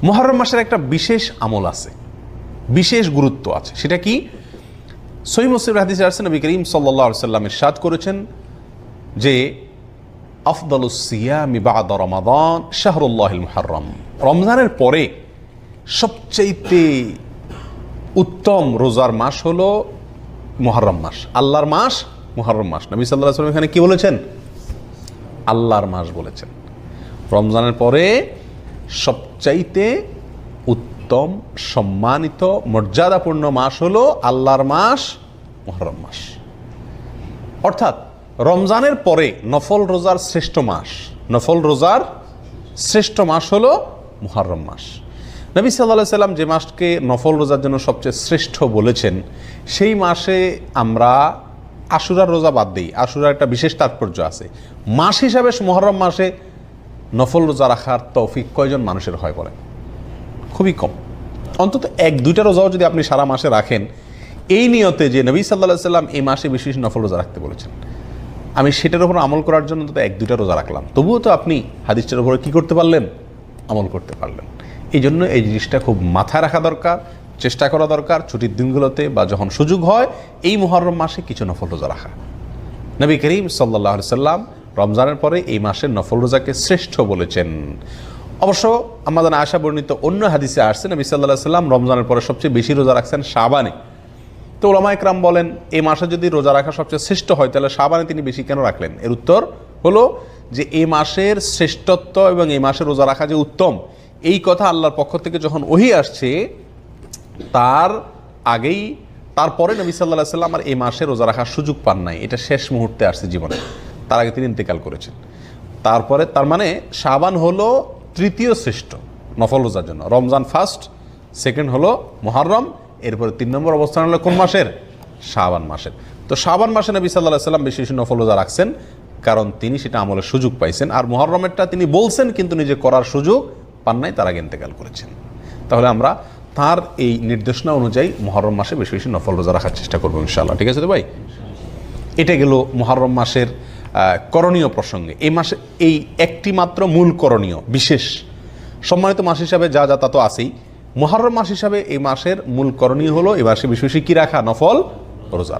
মুহররম মাসের একটা বিশেষ আমল আছে, বিশেষ গুরুত্ব আছে। সেটা কি? সহিহ মুসলিমের হাদিসে আসছে, নবী করিম সাল্লাল্লাহু আলাইহি ওয়াসাল্লাম ইরশাদ করেছেন যে আফদালুস সিয়ামি বা'দা রমাদান শাহরুল্লাহিল মুহররম, রমজানের পরে সবচাইতে উত্তম রোজার মাস হলো মুহররম মাস, আল্লাহর মাস মুহররম মাস। নবী সাল্লাল্লাহু আলাইহি ওয়াসাল্লাম এখানে কি বলেছেন? আল্লাহর মাস বলেছেন। রমজানের পরে সবচাইতে উত্তম, সম্মানিত, মর্যাদাপূর্ণ মাস হলো আল্লাহর মাস মুহররম মাস। অর্থাৎ রমজানের পরে নফল রোজার শ্রেষ্ঠ মাস, নফল রোজার শ্রেষ্ঠ মাস হলো মুহররম মাস। নবী সাল্লাল্লাহু আলাইহি ওয়াসাল্লাম যে মাসকে নফল রোজার জন্য সবচেয়ে শ্রেষ্ঠ বলেছেন, সেই মাসে আমরা আশুরার রোজা বাদ দিই। আশুরার একটা বিশেষ তাৎপর্য আছে। মাস হিসাবে মুহররম মাসে নফল রোজা রাখার তৌফিক কয়জন মানুষের হয় বলেন? খুবই কম। অন্তত এক দুইটা রোজাও যদি আপনি সারা মাসে রাখেন এই নিয়তে যে নবী সাল্লাল্লাহু আলাইহি ওয়াসাল্লাম এই মাসে বেশি বেশি নফল রোজা রাখতে বলেছেন, আমি সেটার উপর আমল করার জন্য অন্তত এক দুইটা রোজা রাখলাম, তবুও তো আপনি হাদিসটার উপরে কী করতে পারলেন? আমল করতে পারলেন। এই জন্য এই জিনিসটা খুব মাথায় রাখা দরকার, চেষ্টা করা দরকার ছুটির দিনগুলোতে বা যখন সুযোগ হয় এই মুহররম মাসে কিছু নফল রোজা রাখা। নবী করিম সাল্লাল্লাহু আলাইহি ওয়াসাল্লাম রমজানের পরে এই মাসের নফল রোজাকে শ্রেষ্ঠ বলেছেন। অবশ্য আমাদের আয়েশা বর্ণিত অন্য হাদিসে আসছে নবী সাল্লাল্লাহু আলাইহি ওয়াসাল্লাম রমজানের পরে সবচেয়ে বেশি রোজা রাখছেন শাবানে। তো উলামা ইকরাম বলেন এই মাসে যদি রোজা রাখা সবচেয়ে শ্রেষ্ঠ হয় তাহলে শাবানে তিনি বেশি কেন রাখলেন? এর উত্তর হলো যে এই মাসের শ্রেষ্ঠত্ব এবং এই মাসে রোজা রাখা যে উত্তম, এই কথা আল্লাহর পক্ষ থেকে যখন ওহী আসছে তার আগেই, তারপরে নবী সাল্লাল্লাহু আলাইহি ওয়াসাল্লাম আর এই মাসে রোজা রাখার সুযোগ পান নাই। এটা শেষ মুহূর্তে আসছে জীবনে, তার আগে তিনি ইন্তেকাল করেছেন। তারপরে তার মানে শাবান হলো তৃতীয় শ্রেষ্ঠ নফল রোজার জন্য। রমজান ফার্স্ট, সেকেন্ড হলো মুহররম, এরপরে 3 নম্বর অবস্থান হলো কোন মাসের? শাবান মাসের। তো শাবান মাসে নবী সাল্লাল্লাহু আলাইহি ওয়াসাল্লাম বেশি বেশি নফল রোজা রাখছেন, কারণ তিনি সেটা আমলের সুযোগ পাইছেন। আর মুহররমেরটা তিনি বলছেন কিন্তু নিজে করার সুযোগ পান নাই, তার আগে ইন্তেকাল করেছেন। তাহলে আমরা তার এই নির্দেশনা অনুযায়ী মুহররম মাসে বেশি বেশি নফল রোজা রাখার চেষ্টা করবো ইনশাআল্লাহ। ঠিক আছে তো ভাই? এটা গেল মুহররম মাসের করণীয় প্রসঙ্গে। এই মাসে এই একটি মাত্র মূল করণীয়, বিশেষ সম্মানিত মাস হিসাবে যা যা তা তো আছেই, মুহররম মাস হিসাবে এই মাসের মূল করণীয় হলো এই মাসে বেশি বেশি কী রাখা? নফল রোজা রাখা।